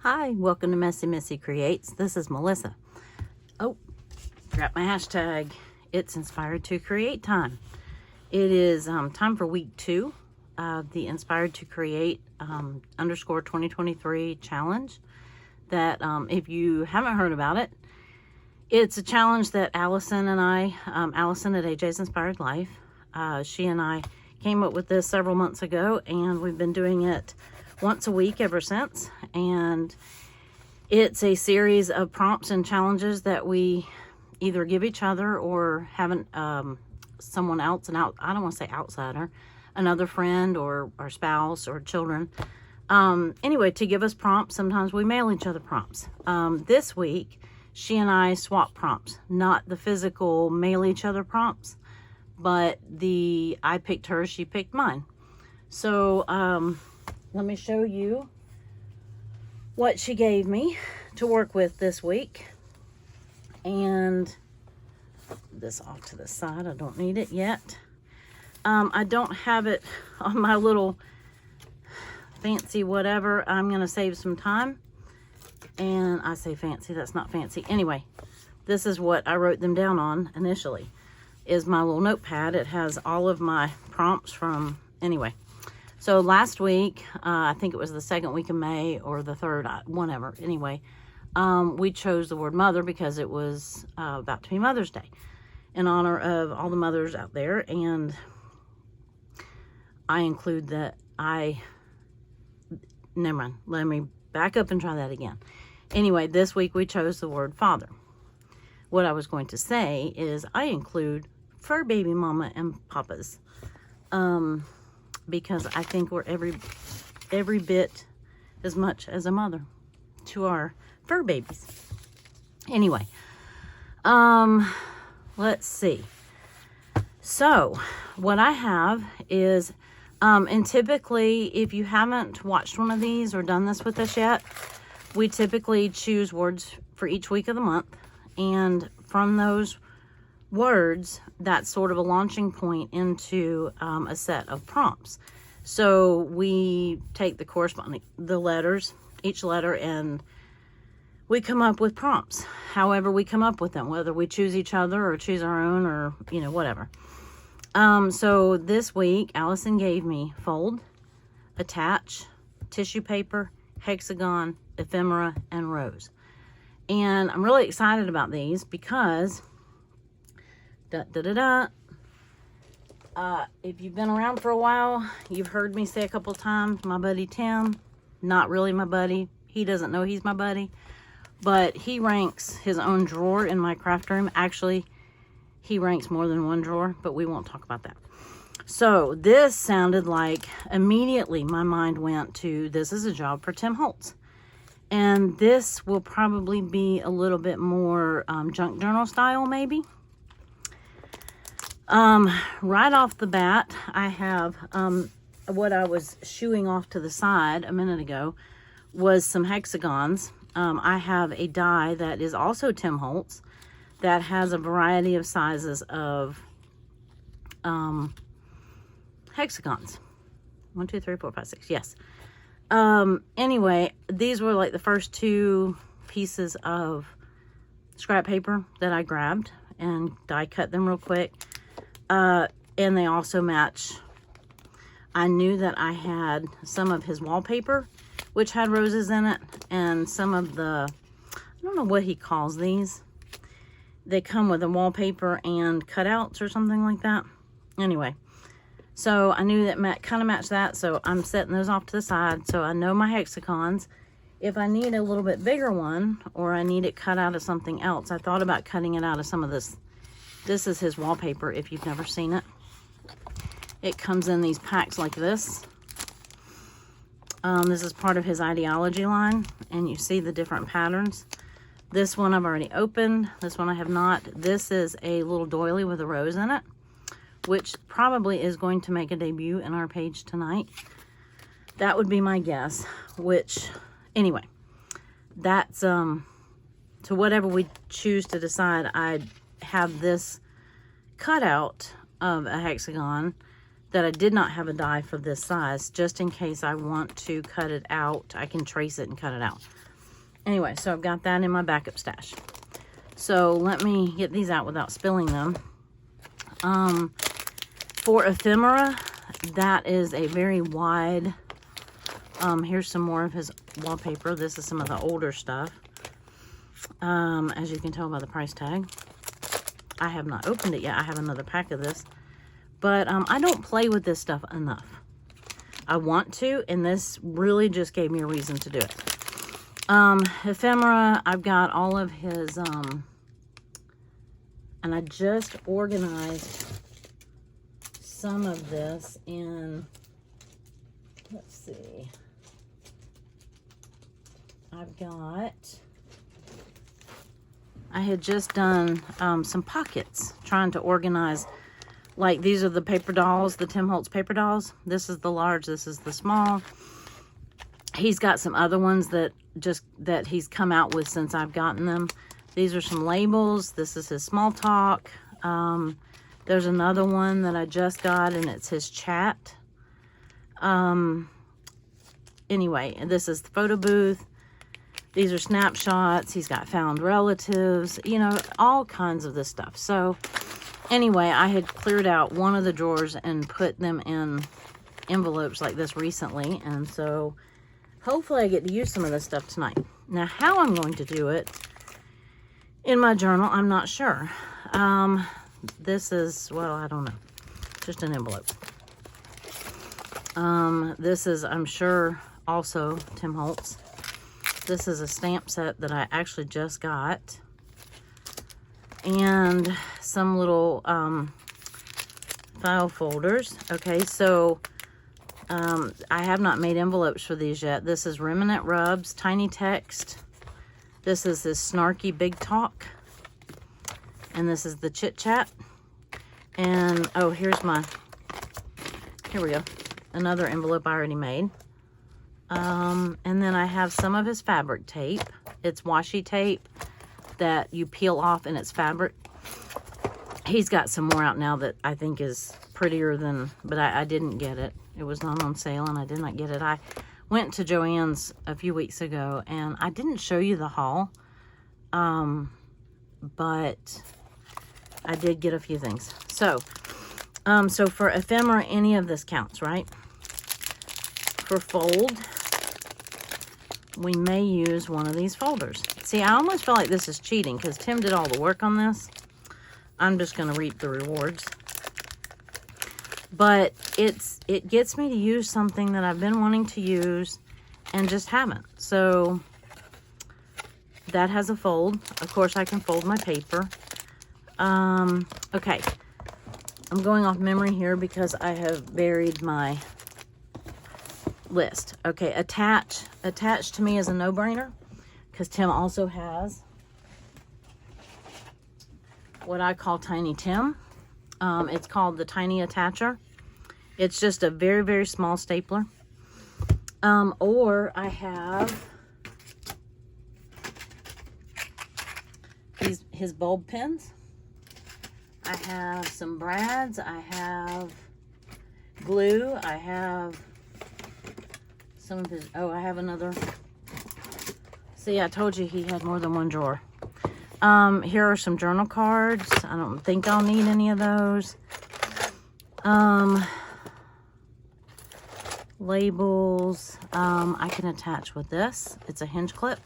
Hi, welcome to MessyMissy Creates. This is Melissa. Oh, forgot my hashtag. It's Inspired to Create time. It is time for week 2 of the Inspired to Create _ 2023 challenge. That if you haven't heard about it, it's a challenge that Allison and I, Allison at AJ's Inspired Life, she and I came up with this several months ago, and we've been doing it once a week ever since. And it's a series of prompts and challenges that we either give each other or have someone else, I don't want to say outsider, another friend or our spouse or children. Anyway, to give us prompts. Sometimes we mail each other prompts. This week, she and I swap prompts, not the physical mail each other prompts, but I picked hers, she picked mine. So, let me show you what she gave me to work with this week. And this off to the side. I don't need it yet. I don't have it on my little fancy whatever. I'm going to save some time. And I say fancy, that's not fancy. Anyway, this is what I wrote them down on initially, is my little notepad. It has all of my prompts from, anyway. So last week, I think it was the second week of May or the third, whatever. Anyway, we chose the word mother because it was about to be Mother's Day in honor of all the mothers out there. And I include that never mind. Let me back up and try that again. Anyway, this week we chose the word father. What I was going to say is I include fur baby mama and papas. Because I think we're every bit as much as a mother to our fur babies. Anyway, let's see. So what I have is, and typically if you haven't watched one of these or done this with us yet, we typically choose words for each week of the month. And from those words, that's sort of a launching point into a set of prompts. So we take the letters, each letter, and we come up with prompts. However we come up with them, whether we choose each other or choose our own or, whatever. So this week, Allison gave me fold, attach, tissue paper, hexagon, ephemera, and rose. And I'm really excited about these because if you've been around for a while, you've heard me say a couple times, my buddy Tim, not really my buddy. He doesn't know he's my buddy, but he ranks his own drawer in my craft room. Actually, he ranks more than one drawer, but we won't talk about that. So this sounded like immediately my mind went to, this is a job for Tim Holtz. And this will probably be a little bit more junk journal style, maybe. Right off the bat, I have what I was shooing off to the side a minute ago was some hexagons. I have a die that is also Tim Holtz that has a variety of sizes of hexagons. 1, 2, 3, 4, 5, 6. Yes. Anyway, these were like the first 2 pieces of scrap paper that I grabbed and die cut them real quick. And they also match. I knew that I had some of his wallpaper, which had roses in it, and some of the, I don't know what he calls these. They come with a wallpaper and cutouts or something like that. Anyway, so I knew that kind of matched that, so I'm setting those off to the side. So I know my hexagons. If I need a little bit bigger one, or I need it cut out of something else, I thought about cutting it out of some of this. This is his wallpaper, if you've never seen it. It comes in these packs like this. This is part of his ideology line, and you see the different patterns. This one I've already opened. This one I have not. This is a little doily with a rose in it, which probably is going to make a debut in our page tonight. That would be my guess, which, anyway, that's, so whatever we choose to decide, I have this cutout of a hexagon that I did not have a die for this size, just in case I want to cut it out. I can trace it and cut it out. Anyway, so I've got that in my backup stash. So let me get these out without spilling them. For ephemera, that is a very wide, here's some more of his wallpaper. This is some of the older stuff. As you can tell by the price tag. I have not opened it yet. I have another pack of this. But I don't play with this stuff enough. I want to, and this really just gave me a reason to do it. Ephemera, I've got all of his, and I just organized some of this in, let's see. I had just done some pockets, trying to organize, like these are the paper dolls, the Tim Holtz paper dolls. This is the large, this is the small. He's got some other ones that he's come out with since I've gotten them. These are some labels. This is his small talk. There's another one that I just got, and it's his chat. Anyway, this is the photo booth. These are snapshots. He's got found relatives, you know, all kinds of this stuff. So anyway, I had cleared out one of the drawers and put them in envelopes like this recently. And so hopefully I get to use some of this stuff tonight. Now, how I'm going to do it in my journal, I'm not sure. This is, well, I don't know. Just an envelope. This is, I'm sure, also Tim Holtz. This is a stamp set that I actually just got. And some little file folders. Okay, so I have not made envelopes for these yet. This is Remnant Rubs, Tiny Text. This is this Snarky Big Talk. And this is the Chit Chat. And, oh, here we go. Another envelope I already made. And then I have some of his fabric tape. It's washi tape that you peel off and it's fabric. He's got some more out now that I think is prettier than, but I didn't get it. It was not on sale and I did not get it. I went to Joann's a few weeks ago and I didn't show you the haul. But I did get a few things. So for ephemera, any of this counts, right? For fold, we may use one of these folders. See, I almost feel like this is cheating because Tim did all the work on this. I'm just going to reap the rewards. But it gets me to use something that I've been wanting to use and just haven't. So that has a fold. Of course, I can fold my paper. Okay. I'm going off memory here because I have buried my list. Okay, attached to me is a no-brainer because Tim also has what I call Tiny Tim. It's called the Tiny Attacher. It's just a very, very small stapler. Or I have his bulb pens. I have some brads. I have glue. I have some of his, oh, I have another. See, I told you he had more than one drawer. Here are some journal cards. I don't think I'll need any of those. Labels. I can attach with this. It's a hinge clip.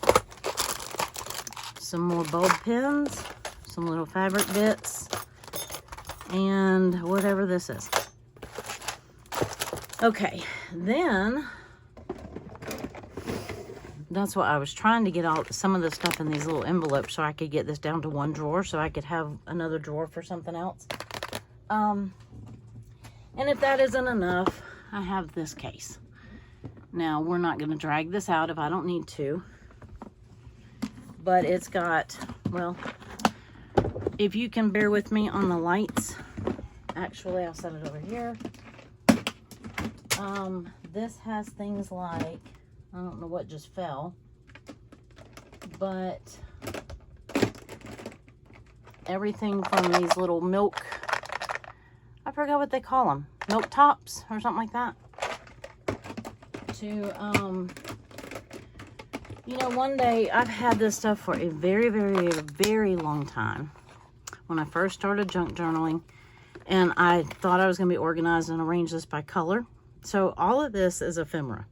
Some more bulb pins. Some little fabric bits. And whatever this is. Okay, then that's what I was trying to get some of the stuff in these little envelopes so I could get this down to one drawer so I could have another drawer for something else. And if that isn't enough, I have this case. Now, we're not going to drag this out if I don't need to. But it's got, well, if you can bear with me on the lights. Actually, I'll set it over here. This has things like, I don't know what just fell, but everything from these little milk, I forgot what they call them, milk tops or something like that, to You know, one day, I've had this stuff for a very, very, very long time. When I first started junk journaling, and I thought I was going to be organized and arrange this by color. So all of this is ephemera.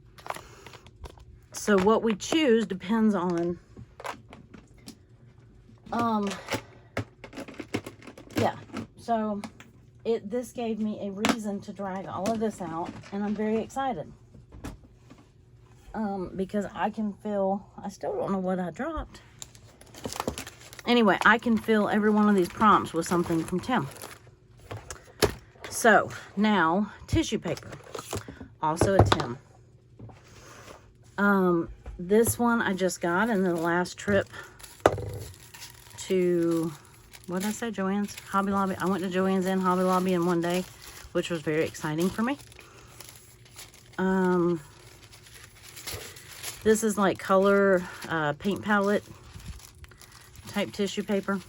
So what we choose depends on, yeah. So this gave me a reason to drag all of this out, and I'm very excited. Because I can fill, I still don't know what I dropped. Anyway, I can fill every one of these prompts with something from Tim. So, now, tissue paper. Also a Tim. This one I just got in the last trip to, what did I say, Joann's? Hobby Lobby. I went to Joann's and Hobby Lobby in one day, which was very exciting for me. This is like color paint palette type tissue paper.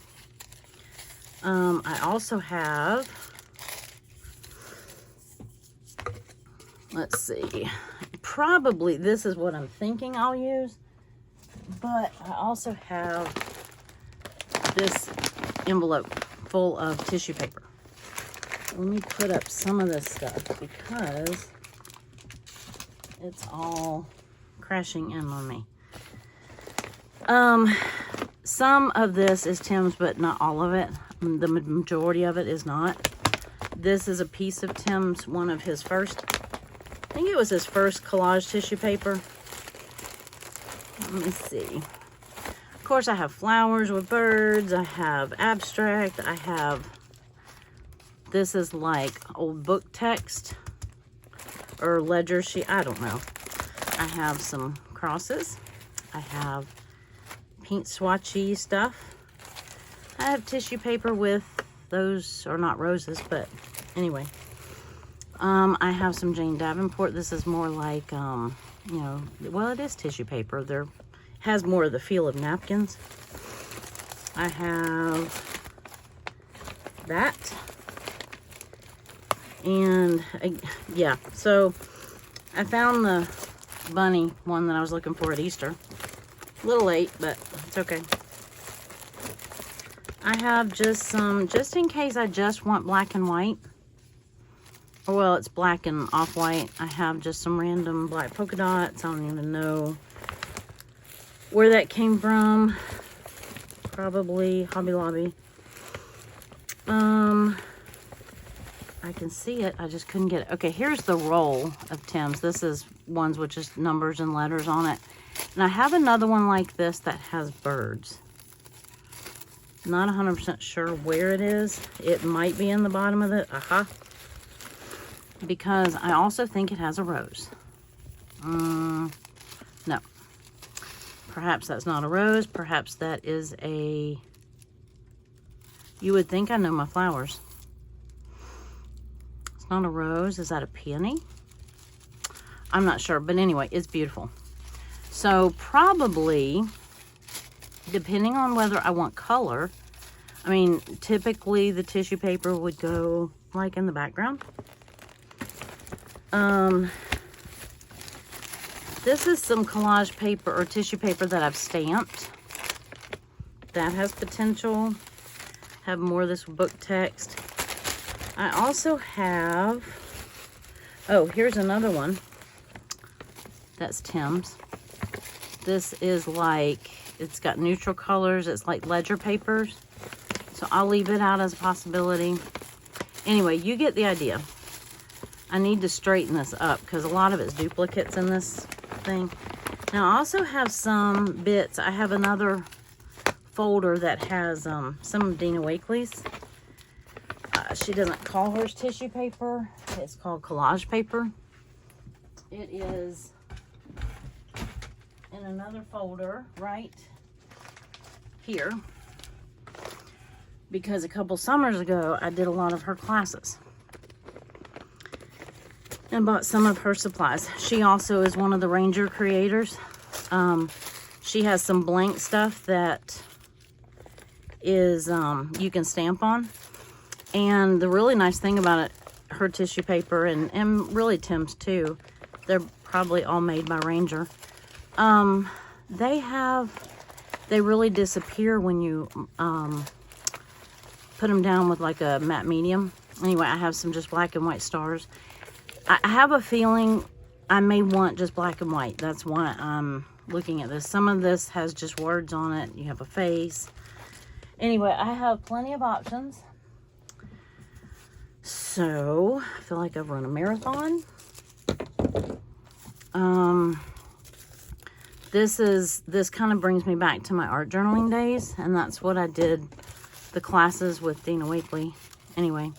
I also have, let's see, probably this is what I'm thinking I'll use, but I also have this envelope full of tissue paper. Let me put up some of this stuff because it's all crashing in on me. Some of this is Tim's, but not all of it. The majority of it is not. This is a piece of Tim's, one of his first, I think it was his first collage tissue paper. Let me see. Of course, I have flowers with birds. I have abstract. I have, this is like old book text or ledger sheet. I don't know. I have some crosses. I have paint swatchy stuff. I have tissue paper with those, are not roses, but anyway. I have some Jane Davenport. This is more like, you know, well, it is tissue paper. There has more of the feel of napkins. I have that. And yeah, so I found the bunny one that I was looking for at Easter. A little late, but it's okay. I have just some, just in case I just want black and white. Well, it's black and off-white. I have just some random black polka dots. I don't even know where that came from. Probably Hobby Lobby. I can see it. I just couldn't get it. Okay, here's the roll of Tim's. This is ones with just numbers and letters on it. And I have another one like this that has birds. Not 100% sure where it is. It might be in the bottom of it. Because I also think it has a rose. No. Perhaps that's not a rose. Perhaps that is a... You would think I know my flowers. It's not a rose. Is that a peony? I'm not sure. But anyway, it's beautiful. So probably, depending on whether I want color, I mean, typically the tissue paper would go like in the background. This is some collage paper or tissue paper that I've stamped. That has potential. Have more of this book text. I also have, oh, here's another one. That's Tim's. This is like, it's got neutral colors. It's like ledger papers. So I'll leave it out as a possibility. Anyway, you get the idea. I need to straighten this up because a lot of it's duplicates in this thing. Now I also have some bits. I have another folder that has some of Dina Wakley's. She doesn't call hers tissue paper. It's called collage paper. It is in another folder right here. Because a couple summers ago, I did a lot of her classes. And bought some of her supplies. She also is one of the Ranger creators. She has some blank stuff that is you can stamp on. And the really nice thing about it, her tissue paper and really Tim's too, they're probably all made by Ranger. they really disappear when you put them down with like a matte medium. Anyway, I have some just black and white stars. I have a feeling I may want just black and white. That's why I'm looking at this. Some of this has just words on it. You have a face. Anyway, I have plenty of options. So, I feel like I've run a marathon. This kind of brings me back to my art journaling days, and that's what I did the classes with Dina Wakley. Anyway,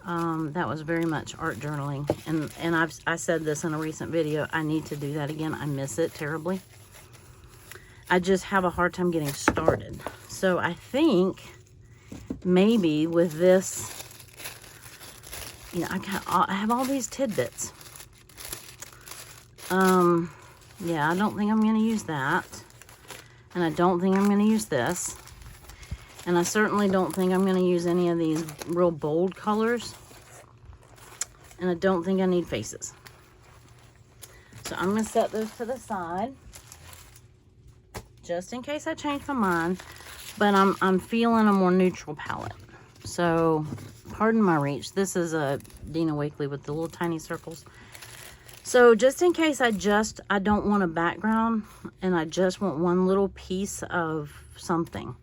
that was very much art journaling, and I said this in a recent video. I need to do that again. I miss it terribly. I just have a hard time getting started. So I think maybe with this, you know, I have all these tidbits. Yeah, I don't think I'm going to use that. And I don't think I'm going to use this. And I certainly don't think I'm going to use any of these real bold colors. And I don't think I need faces. So I'm going to set those to the side, just in case I change my mind. But I'm feeling a more neutral palette. So, pardon my reach. This is a Dina Wakley with the little tiny circles. So, just in case I don't want a background and I just want one little piece of something,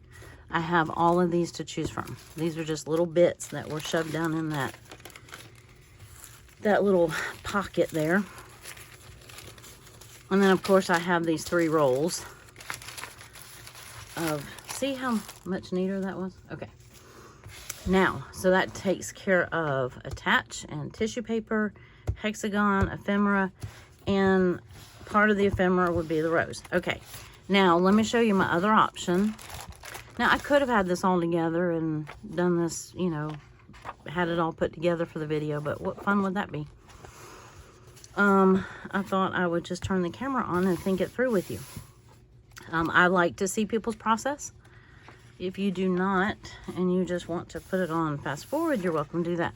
I have all of these to choose from. These are just little bits that were shoved down in that little pocket there. And then, of course, I have these 3 rolls of, see how much neater that was? Okay. Now, so that takes care of attach and tissue paper, hexagon, ephemera, and part of the ephemera would be the rose. Okay, now let me show you my other option. Now, I could have had this all together and done this, you know, had it all put together for the video, but what fun would that be? I thought I would just turn the camera on and think it through with you. I like to see people's process. If you do not, and you just want to put it on fast forward, you're welcome to do that.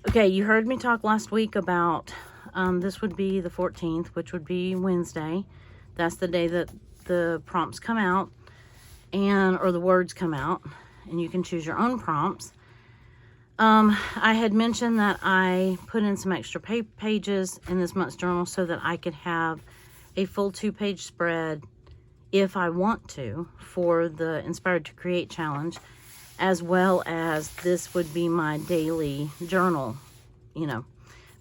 Okay, you heard me talk last week about, this would be the 14th, which would be Wednesday. That's the day that the prompts come out, or the words come out, and you can choose your own prompts. I had mentioned that I put in some extra pages in this month's journal so that I could have a full 2-page spread if I want to for the Inspired to Create challenge, as well as this would be my daily journal, you know,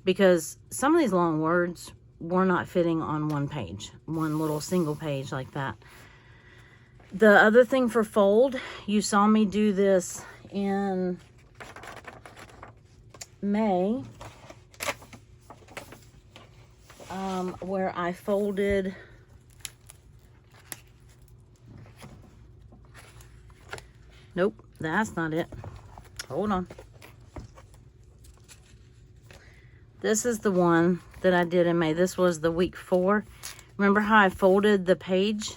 because some of these long words were not fitting on one page, one little single page like that. The other thing for fold, you saw me do this in May, where I folded nope, that's not it. Hold on. This is the one that I did in May. This was the week 4. Remember how I folded the page?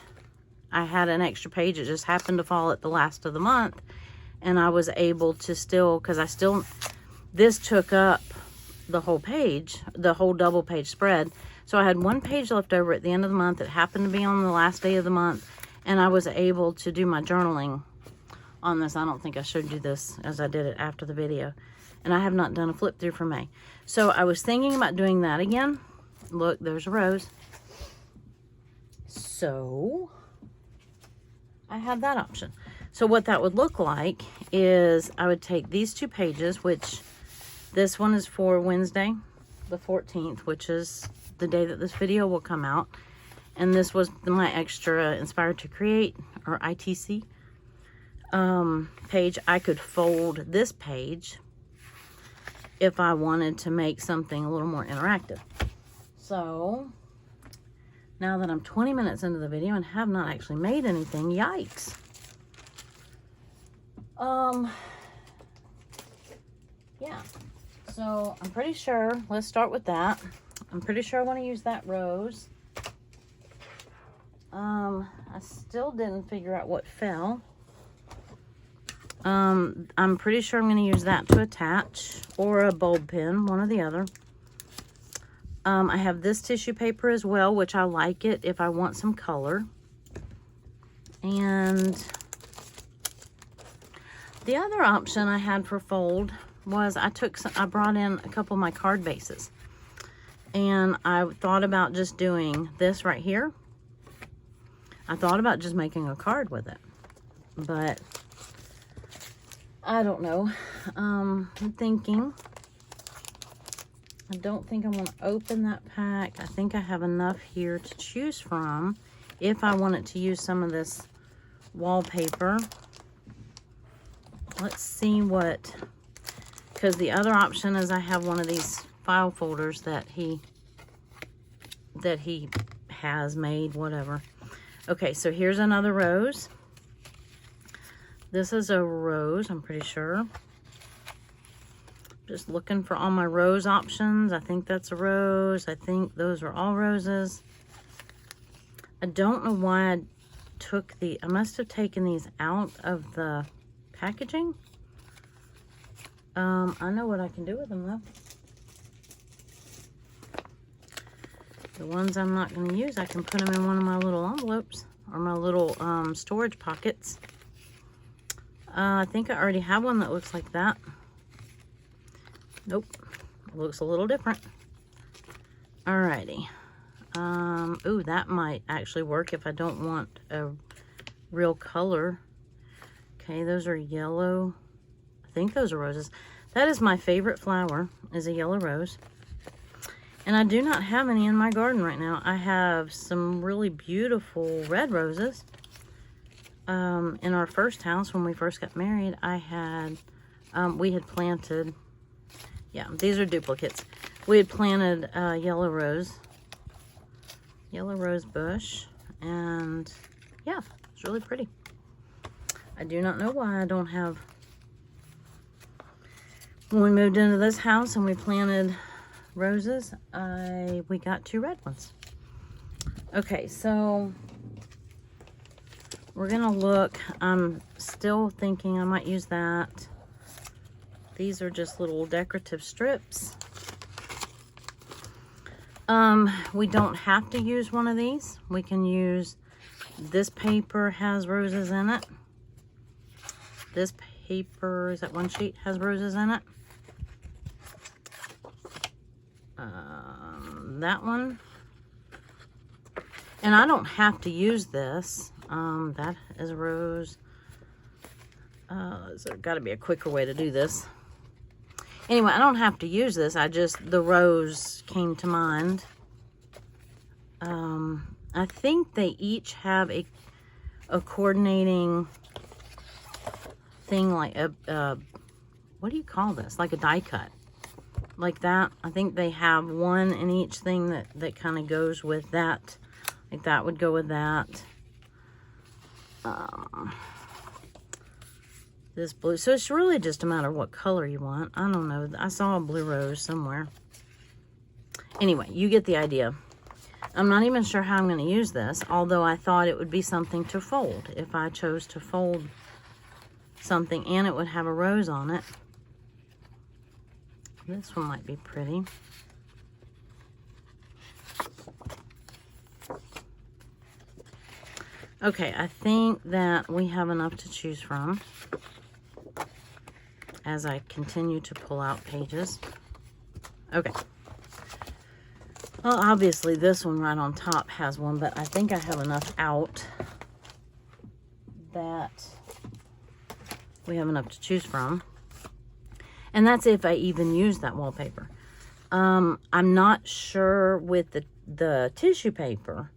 I had an extra page. It just happened to fall at the last of the month. And I was able to still, because this took up the whole page, the whole double page spread. So I had one page left over at the end of the month. It happened to be on the last day of the month. And I was able to do my journaling on this. I don't think I showed you this as I did it after the video. And I have not done a flip through for May. So I was thinking about doing that again. Look, there's a rose. So I have that option. So what that would look like is I would take these 2 pages, which this one is for Wednesday, the 14th, which is the day that this video will come out. And this was my extra Inspired to Create, or ITC, page. I could fold this page if I wanted to make something a little more interactive. So now that I'm 20 minutes into the video and have not actually made anything, yikes. Yeah, so I'm pretty sure, let's start with that. I'm pretty sure I want to use that rose. I still didn't figure out what fell. I'm pretty sure I'm going to use that to attach, or a bulb pin, one or the other. I have this tissue paper as well, which I like it if I want some color. And the other option I had for fold was I brought in a couple of my card bases. And I thought about just doing this right here. I thought about just making a card with it. But I don't know. I'm thinking, I don't think I want to open that pack. I think I have enough here to choose from if I wanted to use some of this wallpaper. Let's see what, because the other option is I have one of these file folders that he has made, whatever. Okay, so here's another rose. This is a rose, I'm pretty sure. Just looking for all my rose options. I think that's a rose. I think those are all roses. I don't know why I took I must have taken these out of the packaging. I know what I can do with them though. The ones I'm not going to use, I can put them in one of my little envelopes or my little storage pockets. I think I already have one that looks like that. Nope, it looks a little different. Alrighty. Ooh, that might actually work if I don't want a real color. Okay, those are yellow. I think those are roses. That is my favorite flower, is a yellow rose. And I do not have any in my garden right now. I have some really beautiful red roses. In our first house, when we first got married, we had planted, yeah, these are duplicates. We had planted a yellow rose bush, and yeah, it's really pretty. I do not know why I don't have, when we moved into this house and we planted roses, we got 2 red ones. Okay, so we're gonna look. I'm still thinking I might use that. These are just little decorative strips. We don't have to use one of these. We can use, this paper has roses in it. This paper, is that one sheet, has roses in it. That one. And I don't have to use this. That is a rose. There's got to be a quicker way to do this. Anyway, I don't have to use this. The rose came to mind. I think they each have a coordinating thing, like what do you call this? Like a die cut. Like that. I think they have one in each thing that kind of goes with that. Like that would go with that. This blue. So it's really just a matter of what color you want. I don't know. I saw a blue rose somewhere. Anyway, you get the idea. I'm not even sure how I'm going to use this, although I thought it would be something to fold. If I chose to fold something and it would have a rose on it. This one might be pretty. Okay, I think that we have enough to choose from as I continue to pull out pages. Okay. Well, obviously this one right on top has one, but I think I have enough out that we have enough to choose from. And that's if I even use that wallpaper. I'm not sure with the tissue paper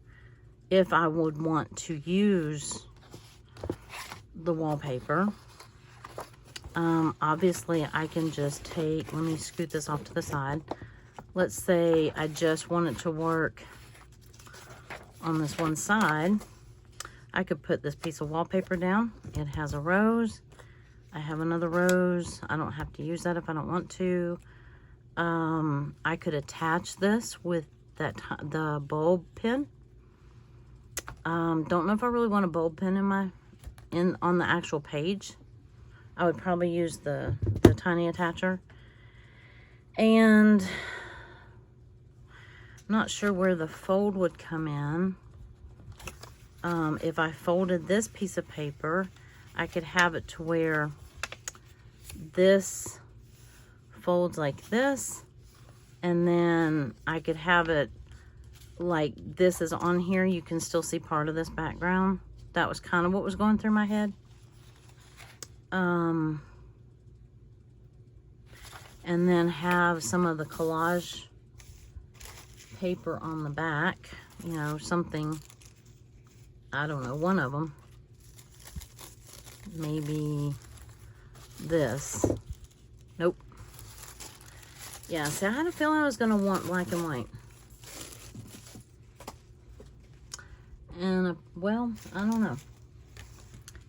if I would want to use the wallpaper. Obviously I can just take, let me scoot this off to the side. Let's say I just wanted to work on this one side. I could put this piece of wallpaper down. It has a rose. I have another rose. I don't have to use that if I don't want to. I could attach this with the bulb pin. Don't know if I really want a bulb pin on the actual page. I would probably use the tiny attacher. And not sure where the fold would come in. If I folded this piece of paper, I could have it to where this folds like this, and then I could have it like this is on here. You can still see part of this background. That was kind of what was going through my head. And then have some of the collage paper on the back, you know, something, I don't know, one of them. Maybe this. Nope. Yeah, see, I had a feeling I was going to want black and white. And, well, I don't know.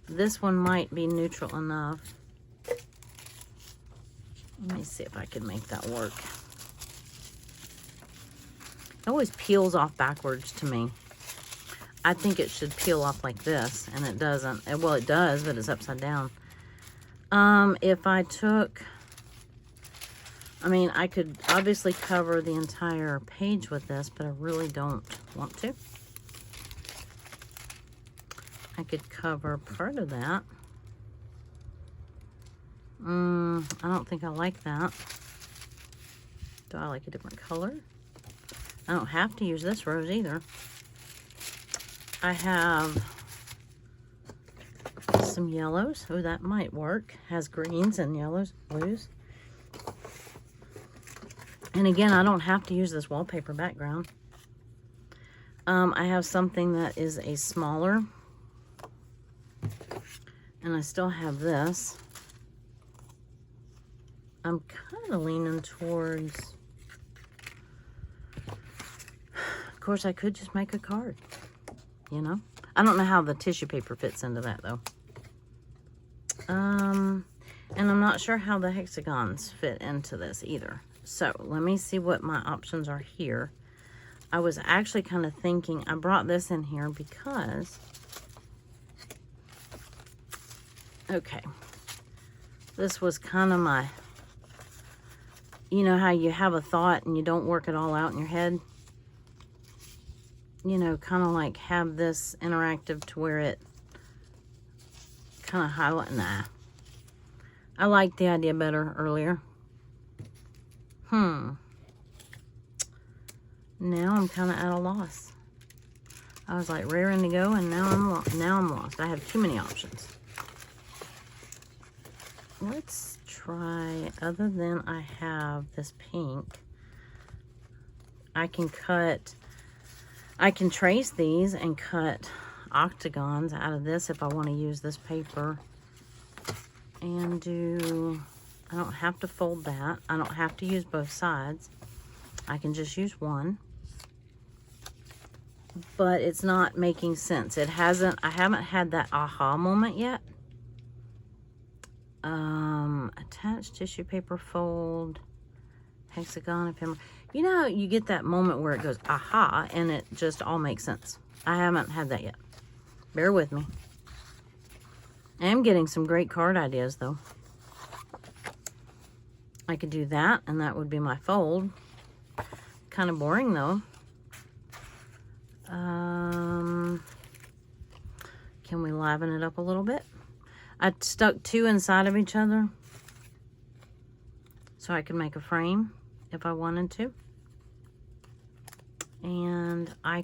This one might be neutral enough. Let me see if I can make that work. It always peels off backwards to me. I think it should peel off like this, and it doesn't. Well, it does, but it's upside down. If I took, I mean, I could obviously cover the entire page with this, but I really don't want to. I could cover part of that. I don't think I like that. Do I like a different color? I don't have to use this rose either. I have some yellows. Oh, that might work. Has greens and yellows, blues. And again, I don't have to use this wallpaper background. I have something that is a smaller. And I still have this. I'm kind of leaning towards, of course, I could just make a card, you know? I don't know how the tissue paper fits into that, though. And I'm not sure how the hexagons fit into this either. So let me see what my options are here. I was actually kind of thinking, I brought this in here because, okay, this was kind of my, you know how you have a thought and you don't work it all out in your head? You know, kind of like have this interactive to where it kind of highlight. Nah. I liked the idea better earlier. Now I'm kind of at a loss. I was like raring to go, and now I'm lost. I have too many options. Let's try, other than I have this pink, I can trace these and cut octagons out of this if I want to use this paper. And I don't have to fold that. I don't have to use both sides. I can just use one. But it's not making sense. I haven't had that aha moment yet. Attach tissue paper, fold, hexagon, ephemera. You know, you get that moment where it goes, aha, and it just all makes sense. I haven't had that yet. Bear with me. I am getting some great card ideas, though. I could do that, and that would be my fold. Kind of boring, though. Can we liven it up a little bit? I stuck two inside of each other so I could make a frame if I wanted to. And I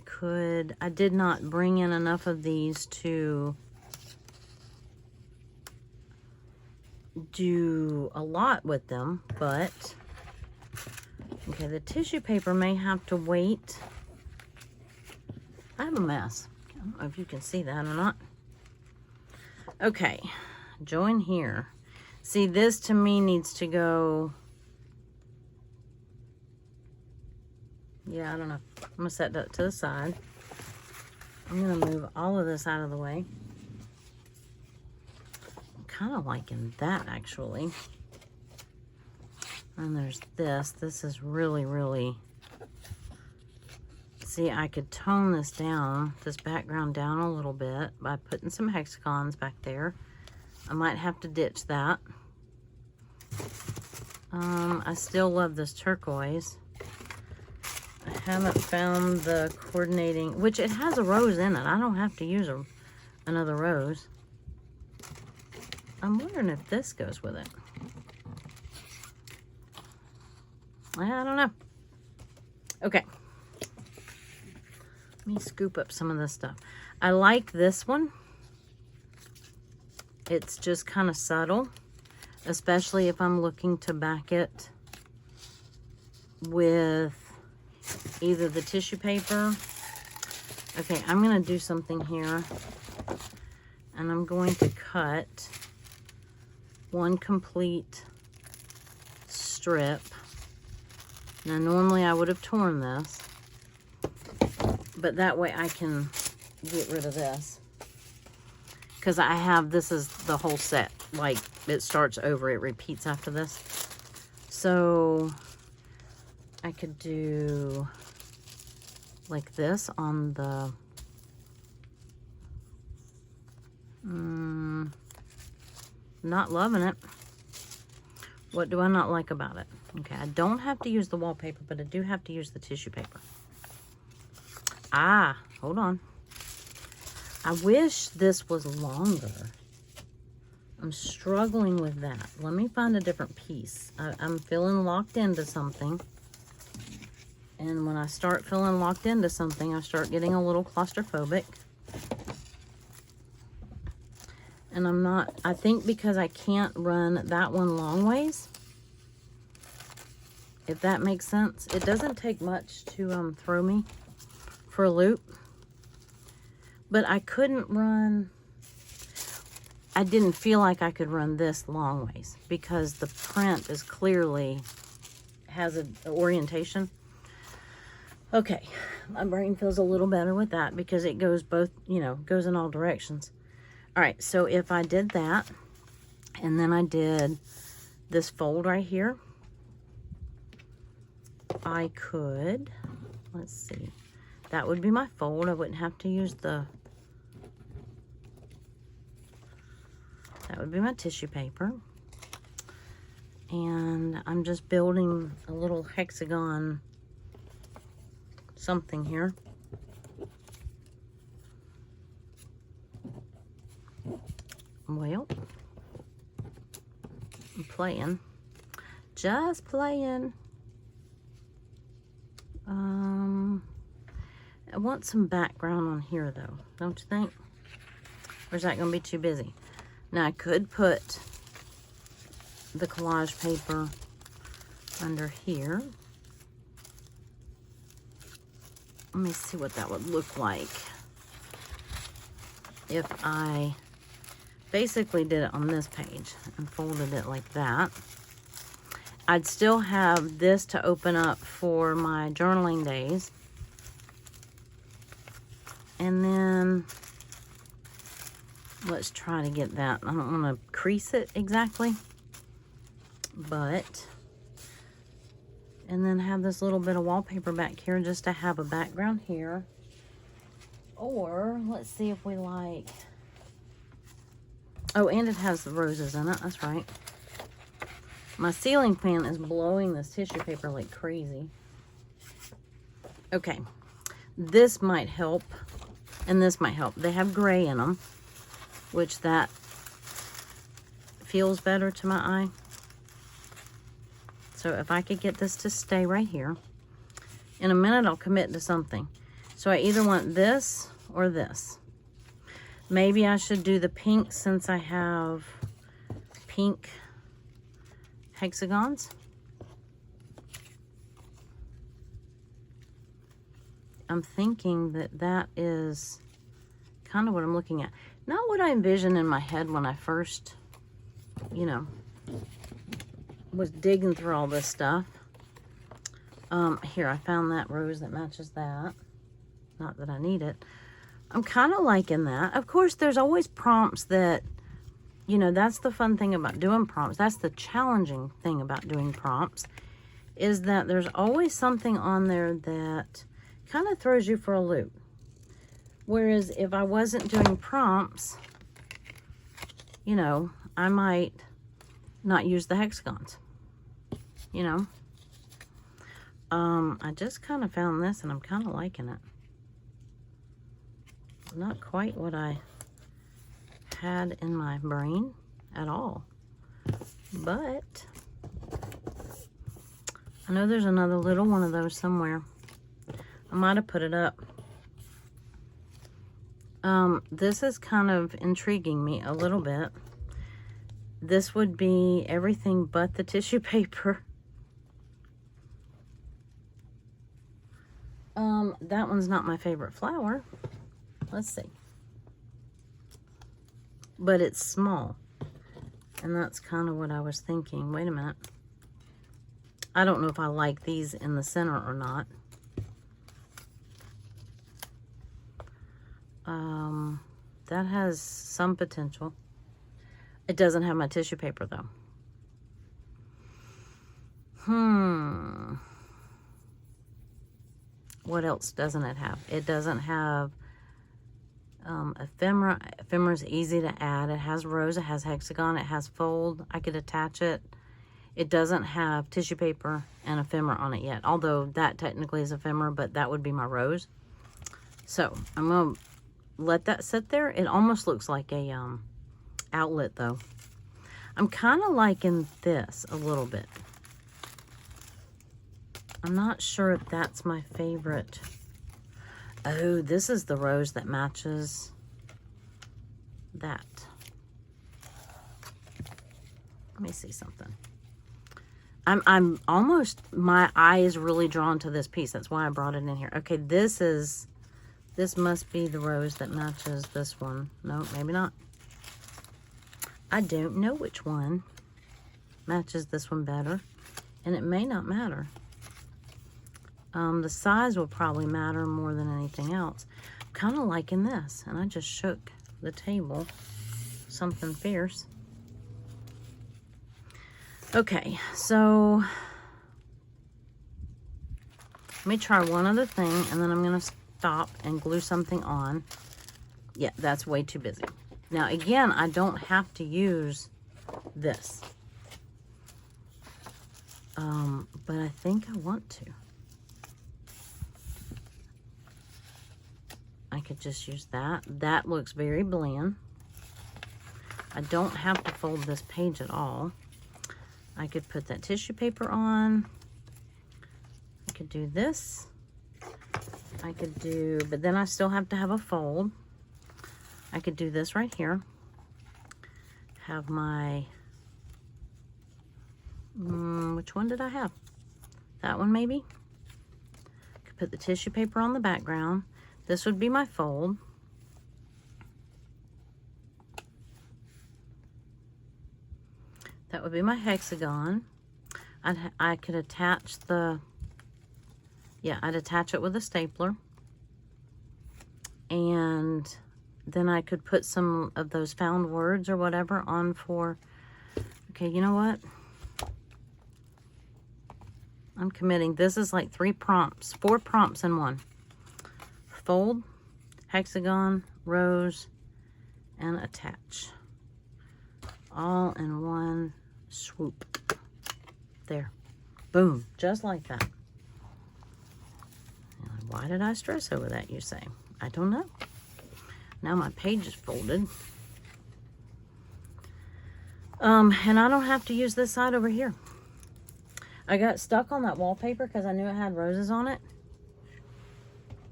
did not bring in enough of these to do a lot with them, but okay, the tissue paper may have to wait. I have a mess. I don't know if you can see that or not. Okay, join here. See, this to me needs to go, yeah, I don't know. I'm gonna set that to the side. I'm gonna move all of this out of the way. I'm kind of liking that, actually. And there's this. This is really, really, see, I could tone this down, this background down a little bit by putting some hexagons back there. I might have to ditch that. I still love this turquoise. haven't found the coordinating, which it has a rose in it. I don't have to use another rose. I'm wondering if this goes with it. I don't know. Okay. Let me scoop up some of this stuff. I like this one. It's just kind of subtle, especially if I'm looking to back it with either the tissue paper. Okay, I'm going to do something here. And I'm going to cut one complete strip. Now, normally I would have torn this, but that way I can get rid of this. Because I have, this is the whole set. Like, it starts over, it repeats after this. So, I could do like this on the, not loving it. What do I not like about it? Okay, I don't have to use the wallpaper, but I do have to use the tissue paper. Ah, hold on. I wish this was longer. I'm struggling with that. Let me find a different piece. I'm feeling locked into something. And when I start feeling locked into something, I start getting a little claustrophobic. And I'm not, I think because I can't run that one long ways, if that makes sense. It doesn't take much to throw me for a loop. But I couldn't run, I didn't feel like I could run this long ways because the print is clearly, has an orientation. Okay, my brain feels a little better with that because it goes both, you know, goes in all directions. All right, so if I did that, and then I did this fold right here, I could, let's see, that would be my fold. I wouldn't have to use the, that would be my tissue paper. And I'm just building a little hexagon something here. Well, I'm playing. Just playing. I want some background on here though, don't you think? Or is that going to be too busy? Now I could put the collage paper under here. Let me see what that would look like if I basically did it on this page and folded it like that. I'd still have this to open up for my journaling days. And then let's try to get that. I don't want to crease it exactly, but, and then have this little bit of wallpaper back here just to have a background here. Or let's see if we like, oh, and it has the roses in it. That's right. My ceiling fan is blowing this tissue paper like crazy. Okay, this might help, and this might help. They have gray in them, which that feels better to my eye. So if I could get this to stay right here, in a minute I'll commit to something. So I either want this or this. Maybe I should do the pink since I have pink hexagons. I'm thinking that that is kind of what I'm looking at. Not what I envisioned in my head when I first, you know, was digging through all this stuff. Here, I found that rose that matches that. Not that I need it. I'm kind of liking that. Of course, there's always prompts that, you know, that's the fun thing about doing prompts. That's the challenging thing about doing prompts, is that there's always something on there that kind of throws you for a loop. Whereas if I wasn't doing prompts, you know, I might not use the hexagons, you know. I just kind of found this and I'm kind of liking it. Not quite what I had in my brain at all. But I know there's another little one of those somewhere. I might have put it up. This is kind of intriguing me a little bit. This would be everything but the tissue paper. That one's not my favorite flower. Let's see. But it's small. And that's kind of what I was thinking. Wait a minute. I don't know if I like these in the center or not. That has some potential. It doesn't have my tissue paper though. What else doesn't it have? It doesn't have ephemera. Ephemera is easy to add. It has rose, it has hexagon, it has fold. I could attach it. It doesn't have tissue paper and ephemera on it yet. Although that technically is ephemera, but that would be my rose. So I'm going to let that sit there. It almost looks like a outlet though. I'm kind of liking this a little bit. I'm not sure if that's my favorite. Oh, this is the rose that matches that. Let me see something. I'm almost, my eye is really drawn to this piece. That's why I brought it in here. Okay, this must be the rose that matches this one. No, maybe not. I don't know which one matches this one better. And it may not matter. The size will probably matter more than anything else. I'm kind of liking this. And I just shook the table. Something fierce. Okay, so let me try one other thing. And then I'm going to stop and glue something on. Yeah, that's way too busy. Now, again, I don't have to use this. But I think I want to. I could just use that. That looks very bland. I don't have to fold this page at all. I could put that tissue paper on. I could do this. I could do, but then I still have to have a fold. I could do this right here. Have my, which one did I have? That one maybe? Could put the tissue paper on the background. This would be my fold. That would be my hexagon. I could attach the, yeah, I'd attach it with a stapler. And then I could put some of those found words or whatever on for, okay, you know what? I'm committing. This is like 4 prompts in one. Fold, hexagon, rose, and attach. All in one swoop. There. Boom. Just like that. Why did I stress over that, you say? I don't know. Now my page is folded. And I don't have to use this side over here. I got stuck on that wallpaper because I knew it had roses on it.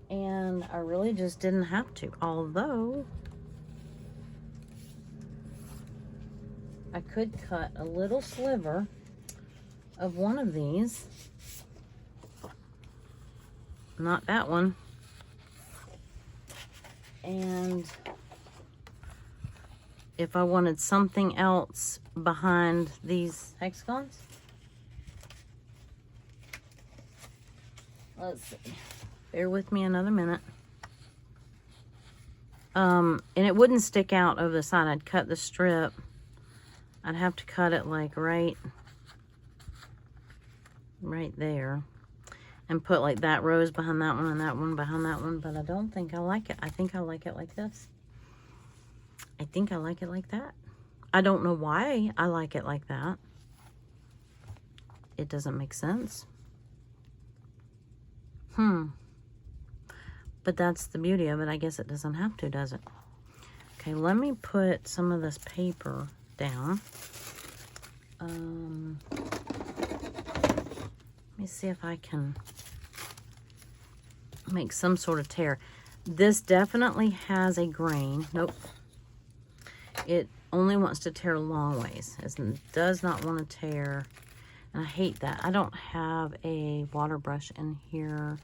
And I really just didn't have to. Although, I could cut a little sliver of one of these. Not that one. And if I wanted something else behind these hexagons. Let's see. Bear with me another minute. And it wouldn't stick out over the side. I'd cut the strip. I'd have to cut it like right there. And put like that rose behind that one and that one behind that one. But I don't think I like it. I think I like it like this. I think I like it like that. I don't know why I like it like that. It doesn't make sense. But that's the beauty of it. I guess it doesn't have to, does it? Okay, let me put some of this paper down. Let me see if I can make some sort of tear. This definitely has a grain. Nope. It only wants to tear long ways. It does not want to tear. And I hate that. I don't have a water brush in here.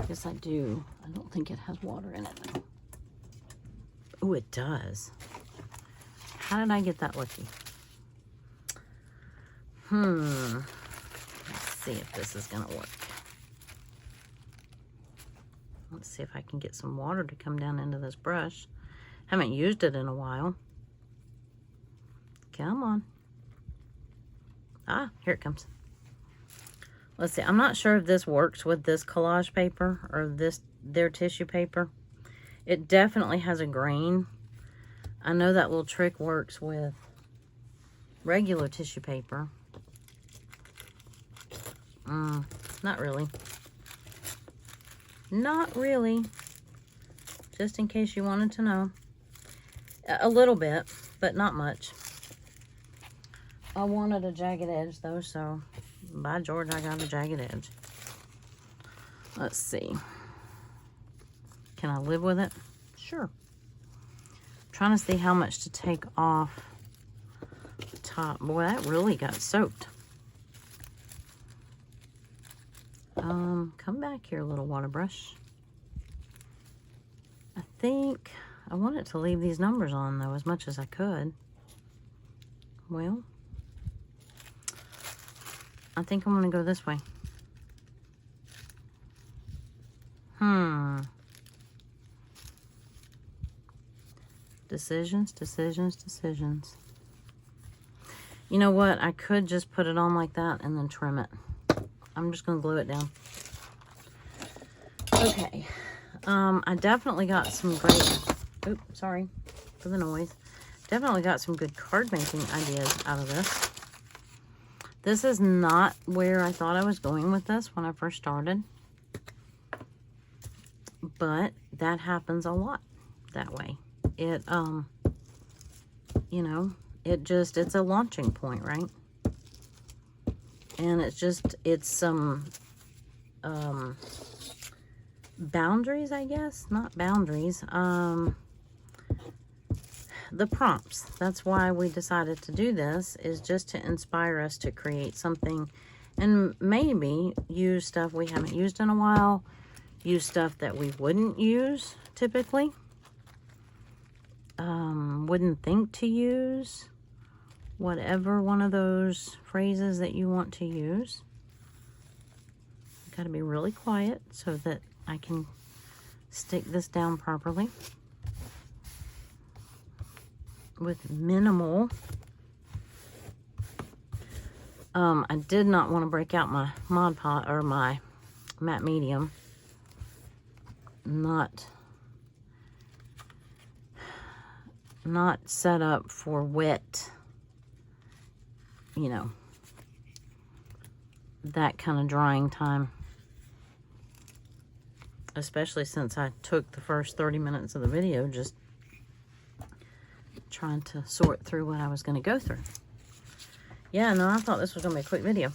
Yes, I do. I don't think it has water in it, though. Oh, it does. How did I get that lucky? Let's see if this is going to work. Let's see if I can get some water to come down into this brush. Haven't used it in a while. Come on. Ah, here it comes. Let's see. I'm not sure if this works with this collage paper or their tissue paper. It definitely has a grain. I know that little trick works with regular tissue paper. Not really. Not really. Just in case you wanted to know. A little bit, but not much. I wanted a jagged edge though, so by George, I got a jagged edge. Let's see. Can I live with it? Sure. I'm trying to see how much to take off the top. Boy, that really got soaked. Come back here, little water brush. I think I wanted to leave these numbers on though as much as I could. Well, I think I'm going to go this way. Decisions, decisions, decisions. You know what? I could just put it on like that and then trim it. I'm just going to glue it down. Okay. I definitely got some great... Oops, sorry for the noise. Definitely got some good card making ideas out of this. This is not where I thought I was going with this when I first started. But that happens a lot that way. It, you know, it's a launching point, right? And it's some, boundaries, I guess. Not boundaries. The prompts. That's why we decided to do this, is just to inspire us to create something and maybe use stuff we haven't used in a while, use stuff that we wouldn't use typically, wouldn't think to use, whatever one of those phrases that you want to use. Got to be really quiet so that I can stick this down properly with minimal. I did not want to break out my Mod Podge or my matte medium. Not set up for wet, you know, that kind of drying time. Especially since I took the first 30 minutes of the video just trying to sort through what I was going to go through. Yeah, no, I thought this was going to be a quick video.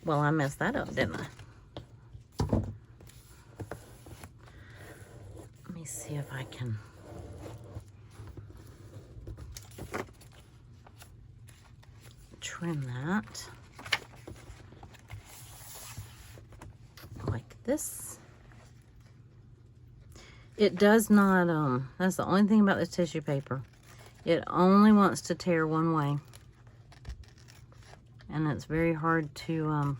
Well, I messed that up, didn't I? Let me see if I can... trim that. Like this. It does not, that's the only thing about this tissue paper. It only wants to tear one way. And it's very hard to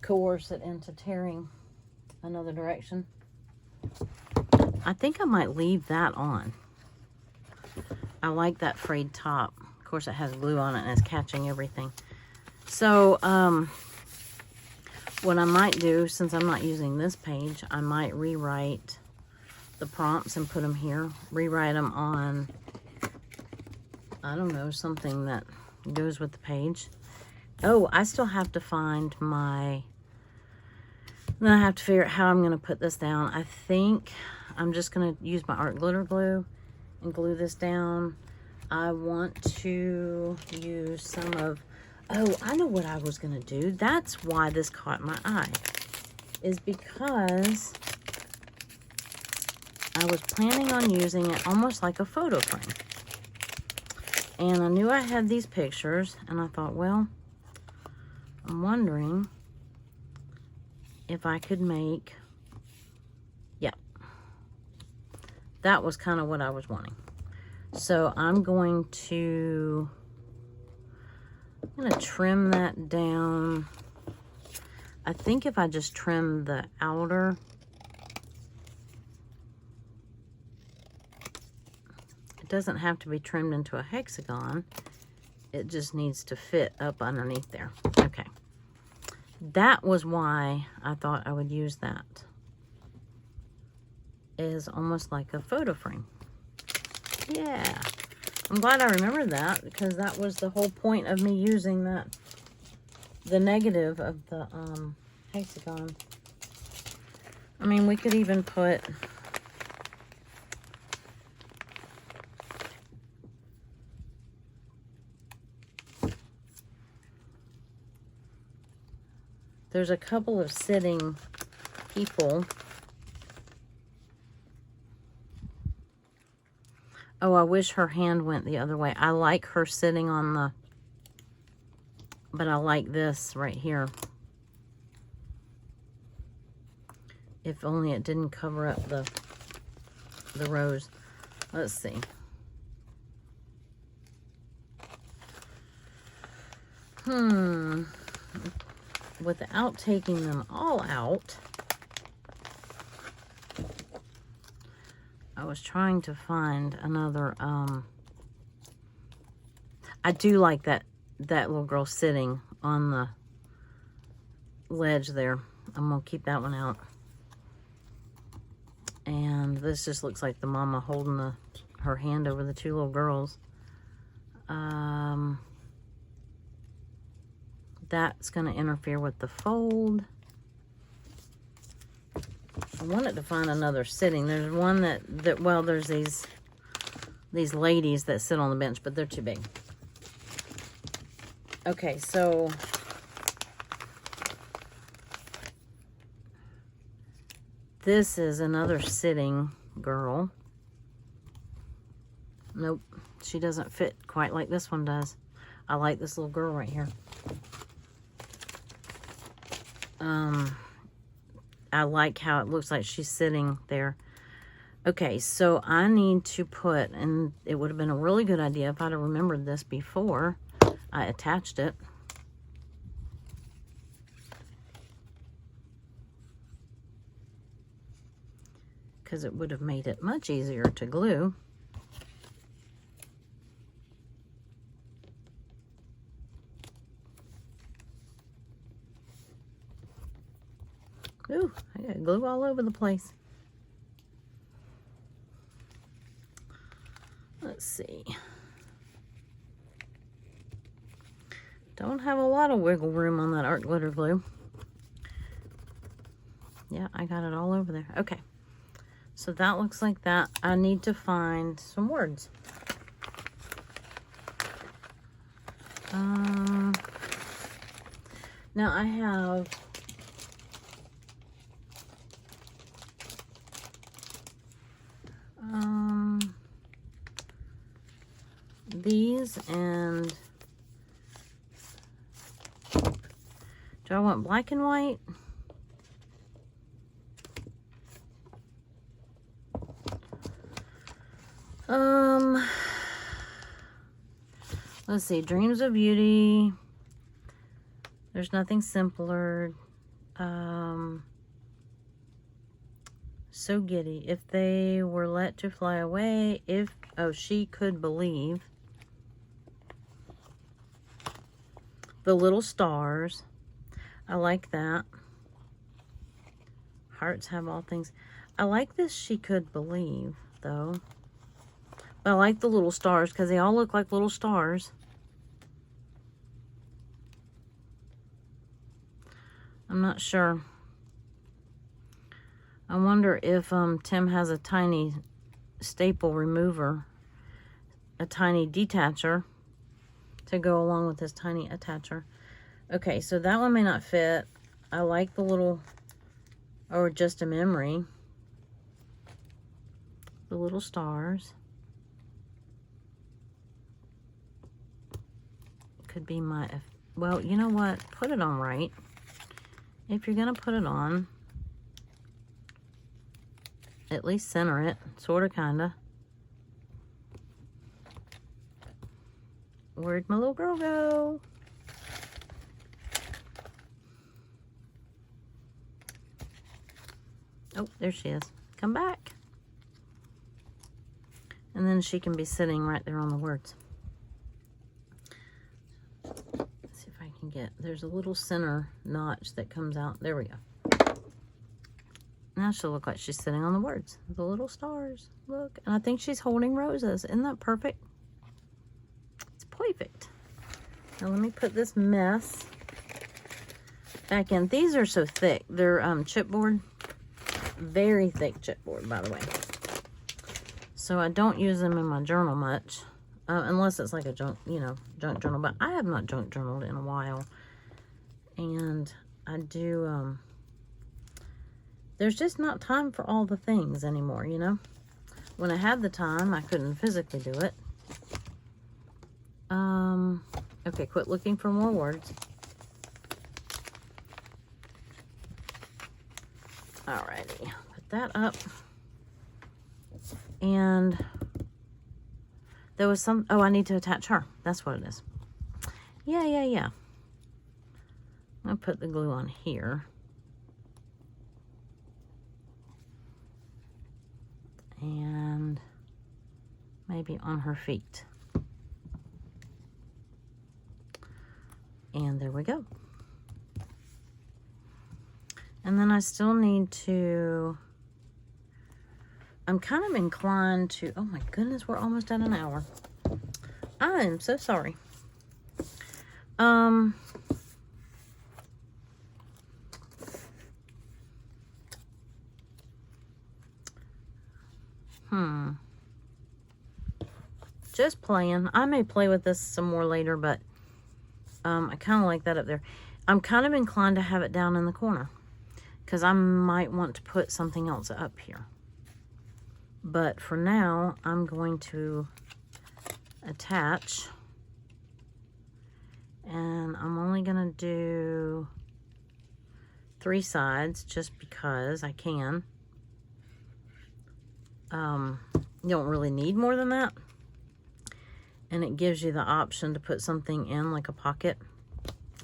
coerce it into tearing another direction. I think I might leave that on. I like that frayed top. Of course, it has glue on it and it's catching everything. So, what I might do, since I'm not using this page, I might rewrite the prompts and put them here. Rewrite them on, I don't know, something that goes with the page. Oh, I still have to find my Then I have to figure out how I'm going to put this down. I think I'm just going to use my art glitter glue and glue this down. I want to use some of, oh, I know what I was going to do. That's why this caught my eye, is because I was planning on using it almost like a photo frame. And I knew I had these pictures, and I thought, well, I'm wondering if I could make, yeah, that was kind of what I was wanting. So I'm going to trim that down. I think if I just trim the outer, it doesn't have to be trimmed into a hexagon. It just needs to fit up underneath there. Okay. That was why I thought I would use that as almost like a photo frame. Yeah. I'm glad I remembered that, because that was the whole point of me using that, the negative of the hexagon. I mean, we could even put there's a couple of sitting people. Oh, I wish her hand went the other way. I like her sitting on the, but I like this right here. If only it didn't cover up the rows. Let's see. Without taking them all out, I was trying to find another, I do like that little girl sitting on the ledge there. I'm going to keep that one out. And this just looks like the mama holding her hand over the two little girls. That's going to interfere with the fold. I wanted to find another sitting. There's one that well, there's these ladies that sit on the bench, but they're too big. Okay, so this is another sitting girl. Nope, she doesn't fit quite like this one does. I like this little girl right here. I like how it looks like she's sitting there. Okay, so I need to put, and it would have been a really good idea if I'd have remembered this before I attached it. Because it would have made it much easier to glue. Ooh, I got glue all over the place. Let's see. Don't have a lot of wiggle room on that art glitter glue. Yeah, I got it all over there. Okay. So that looks like that. I need to find some words. Now I have these, and do I want black and white? Let's see, Dreams of Beauty. There's nothing simpler. So giddy. If they were let to fly away, she could believe. The Little Stars. I like that. Hearts have all things. I like this She Could Believe, though. But I like the little stars because they all look like little stars. I'm not sure. I wonder if Tim has a tiny staple remover, a tiny detacher to go along with this tiny attacher. Okay, so that one may not fit. I like the little, or just a memory, the little stars. Could be my, well, you know what? Put it on right. If you're gonna put it on, at least center it, sort of, kind of. Where'd my little girl go? Oh, there she is. Come back. And then she can be sitting right there on the words. Let's see if I can get, there's a little center notch that comes out. There we go. Now she'll look like she's sitting on the words. The little stars. Look. And I think she's holding roses. Isn't that perfect? It's perfect. Now let me put this mess back in. These are so thick. They're chipboard. Very thick chipboard, by the way. So I don't use them in my journal much. Unless it's like a junk, junk journal. But I have not junk journaled in a while. And I do, there's just not time for all the things anymore, you know? When I had the time, I couldn't physically do it. Okay, quit looking for more words. Alrighty, put that up. And there was some, oh, I need to attach her. That's what it is. Yeah. I'm gonna put the glue on here. And maybe on her feet. And there we go. And then I still need to, I'm kind of inclined to, oh my goodness, we're almost at an hour. I am so sorry. Just playing. I may play with this some more later, but I kind of like that up there. I'm kind of inclined to have it down in the corner because I might want to put something else up here. But for now, I'm going to attach, and I'm only going to do 3 sides just because I can. You don't really need more than that. And it gives you the option to put something in, like a pocket.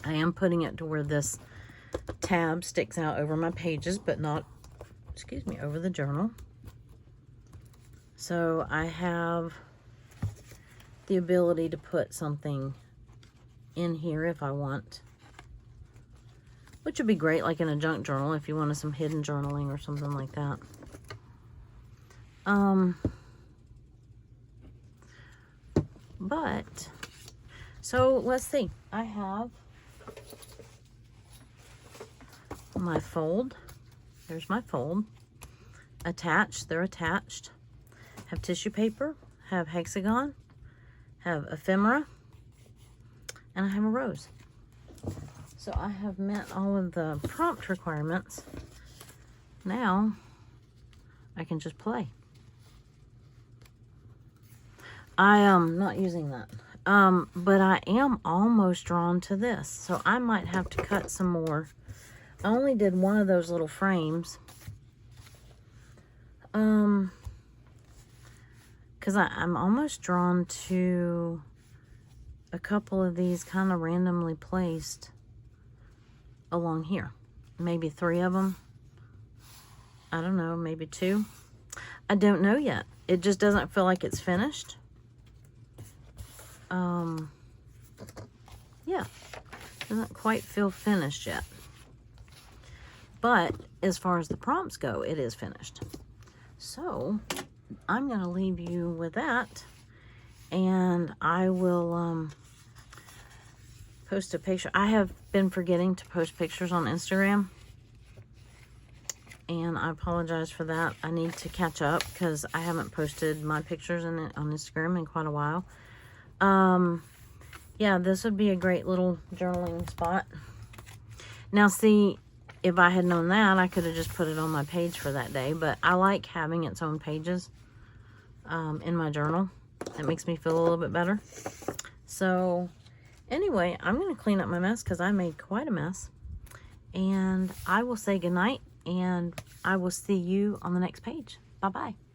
I am putting it to where this tab sticks out over my pages, but not, excuse me, over the journal. So I have the ability to put something in here if I want. Which would be great, like in a junk journal, if you wanted some hidden journaling or something like that. But, so let's see. I have my fold. There's my fold. Attached. They're attached. Have tissue paper. Have hexagon. Have ephemera. And I have a rose. So I have met all of the prompt requirements. Now, I can just play. I am not using that. But I am almost drawn to this. So I might have to cut some more. I only did one of those little frames. Because I'm almost drawn to a couple of these kind of randomly placed along here. Maybe 3 of them. I don't know, maybe 2. I don't know yet. It just doesn't feel like it's finished. Yeah, doesn't quite feel finished yet. But as far as the prompts go, it is finished. So I'm going to leave you with that, and I will post a picture. I have been forgetting to post pictures on Instagram. and I apologize for that. I need to catch up because I haven't posted my pictures in it on Instagram in quite a while. Yeah, this would be a great little journaling spot. Now, see, if I had known that, I could have just put it on my page for that day, but I like having its own pages in my journal. It makes me feel a little bit better. So, anyway, I'm going to clean up my mess because I made quite a mess. And I will say goodnight, and I will see you on the next page. Bye-bye.